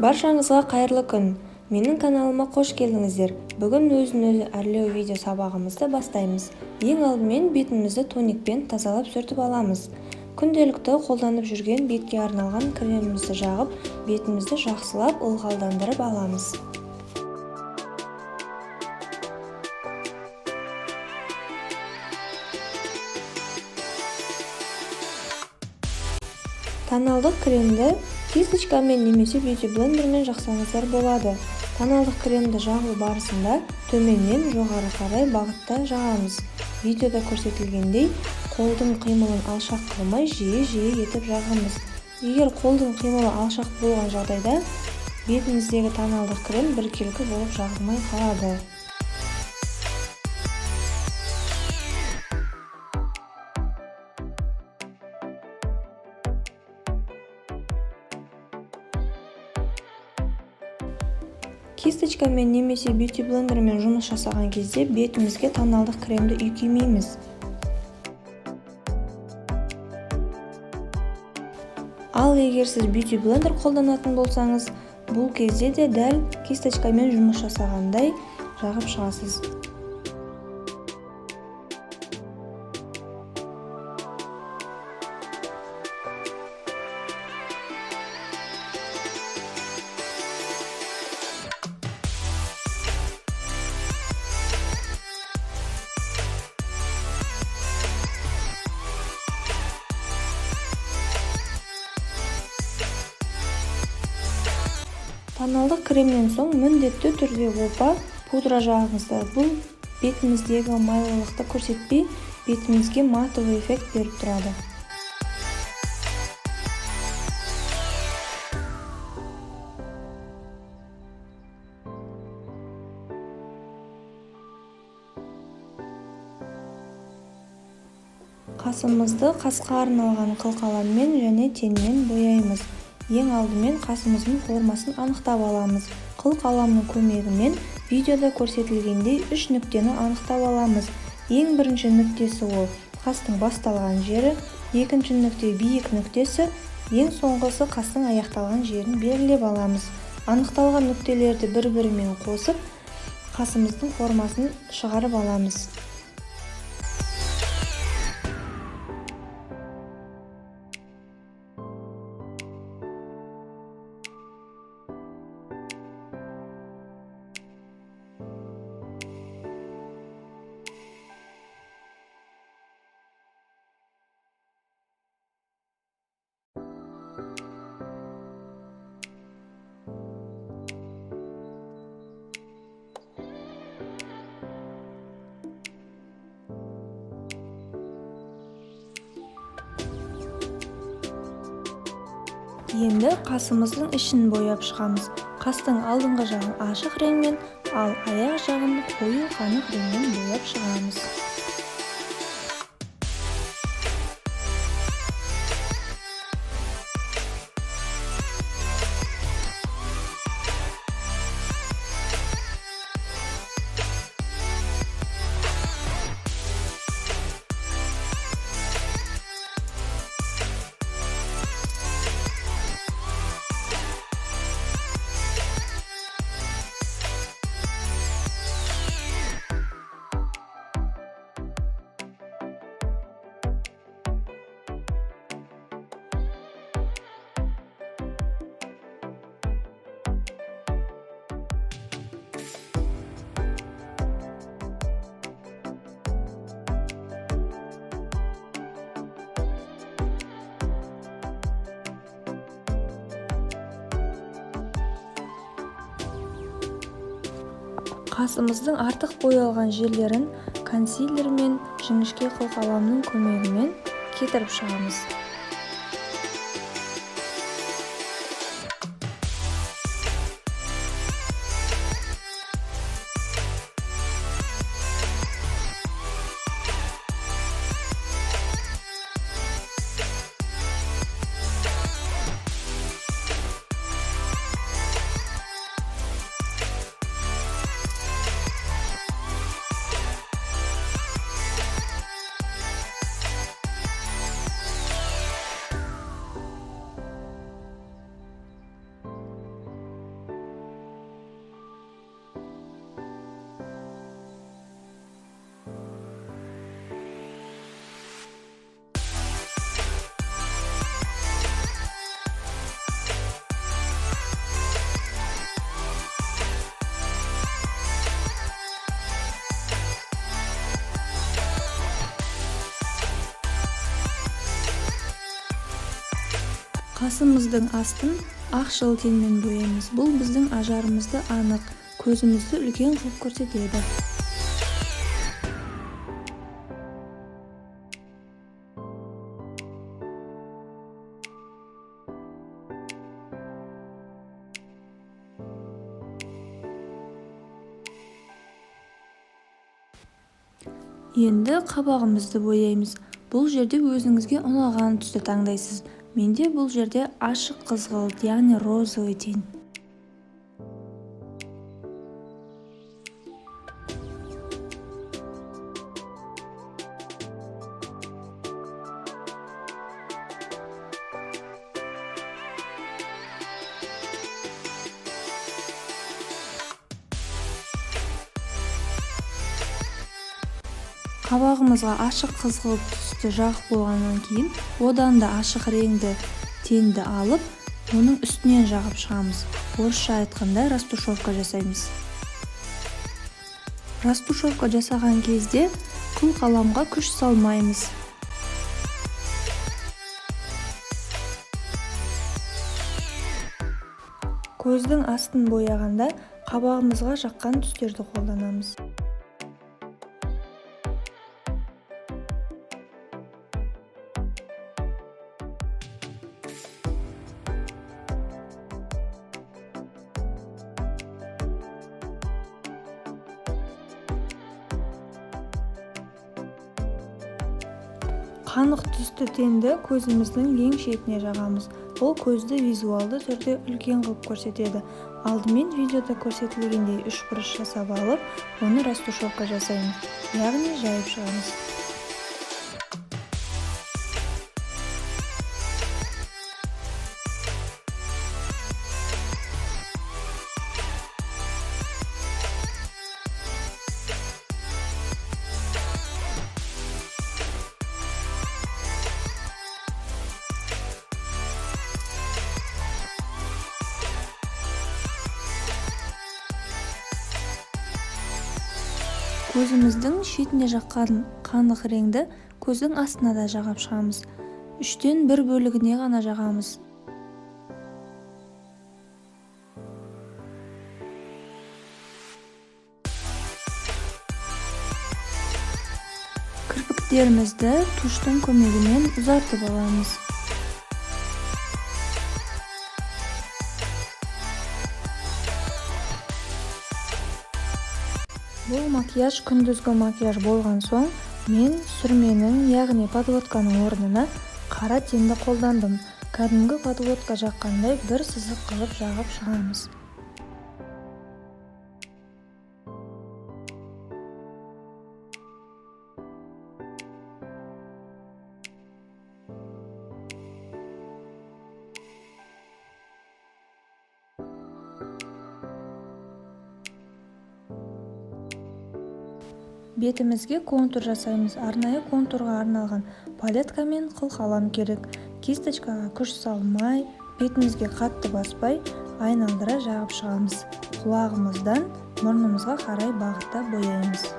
Баршаңызға қайырлы күн. Менің каналыма қош келдіңіздер. Бүгін өзін-өзі әрлеу видео сабағымызды бастаймыз. Ең алдымен бетімізді тоникпен тазалап сүртіп аламыз. Күнделікті қолданып жүрген бетке арналған кремімізді жағып, бетімізді жақсылап ылғалдандырып аламыз. Тоналдық кремді кисточкамен немесе бьюти блендермен жақсаңыздар болады. Тоналдық кремді жағу барысында төменнен жоғары қарай бағытта жағамыз. Видеода көрсетілгендей, қолдың қимылын алшақ қылмай жиі етіп жағамыз. Егер қолдың қимылы алшақ болған жағдайда, бетіңіздегі тоналдық крем біркелкі болып жағылмай қалады. Кисточкамен немесе бьюти блендермен жұмыс жасаған кезде бетімізге тоналдық кремді үйкемейміз. Ал егер сіз бьюти блендер қолданатын болсаңыз, бұл кезде де дәл кисточкамен жұмыс жасағандай жағып шығасыз. Тоналдық кремнен соң міндетті түрде опа пудра жағыңыздар. Бұл бетіміздегі майлылықты көрсетпей, бетімізге матовый эффект беріп тұрады. Қасымызды қасқа арналған қылқаламмен және тенмен бояймыз. Ең алдымен қасымыздың формасын анықтап аламыз. Қылқаламның көмегімен видеода көрсетілгендей 3 нүктені анықтап аламыз. Ең бірінші нүктесі ол қастың басталған жері, екінші нүкте биік нүктесі, ең соңғысы қастың аяқталған жерін белгілеп аламыз. Анықталған нүктелерді бір-бірімен қосып, қасымыздың формасын шығарып аламыз. Енді қасымыздың ішін бояп шығамыз. Қастың алдыңғы жағын ашық реңмен, ал аяқ жағын қою қанық реңмен бояп шығамыз. Қасымыздың артық боялған жерлерін консилер мен жіңішке қылқаламның көмегімен кетіріп шығамыз. Қасымыздың астын ақшыл тенмен бояймыз. Бұл біздің ажарымызды анық, көзімізді үлкен қылып көрсетеді. Енді қабағымызды бояймыз. Бұл жерде өзіңізге ұнаған түсті таңдайсыз. Менде бұл жерде ашық қызғылт, яғни розовый тен. Қабағымызға ашық қызғылт түсті жағып болғаннан кейін, одан да ашық реңді тенді алып, оның үстінен жағып шығамыз. Орысша айтқанда растушевка жасаймыз. Растушевка жасаған кезде қыл қаламға күш салмаймыз. Көздің астын бояғанда қабағымызға жаққан түстерді қолданамыз. Қанық түсті тенді көзіміздің ең шетіне жағамыз. Бұл көзді визуалды түрде үлкен қылып көрсетеді. Алдымен видеода көрсетілгендей үшбұрыш жасап алып, оны растушевка жасаймыз, яғни жайып шығамыз. Көзіміздің шетіне жаққан қанық реңді көздің астына да жағып шығамыз. 1/3 бөлігіне ғана жағамыз. Кірпіктерімізді туштың көмегімен ұзартып аламыз. Бұл макияж күндізгі макияж болған соң, мен сүрменің, яғни подводканың орнына қара тенді қолдандым. Кәдімгі подводка жаққандай бір сызық қылып жағып шығамыз. Бетімізге контур жасаймыз. Арнайы контурға арналған палетка мен қыл қалам керек. Кисточкаға күш салмай, бетімізге қатты баспай, айналдыра жағып шығамыз. Құлағымыздан мұрнымызға қарай бағытта бояймыз.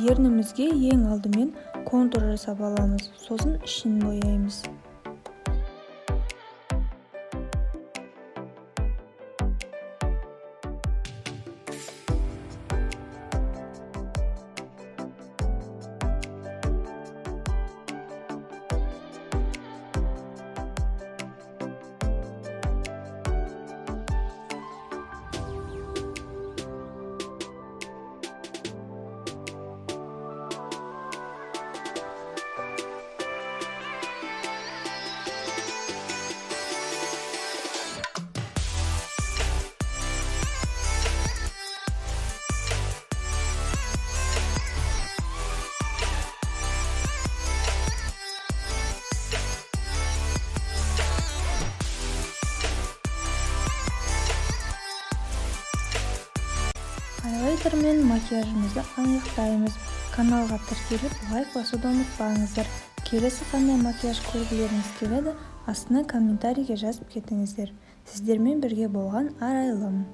Ернімізге ең алдымен контур жасап аламыз, сосын ішін бояймыз. фильтрмен макияжымызды аяқтаймыз. Каналға тіркеліп лайк басуды ұмытпаңыздар. Келесі қандай макияж көргілеріңіз келеді, астына комментарийге жазып кетіңіздер. Сіздермен бірге болған Арайлым.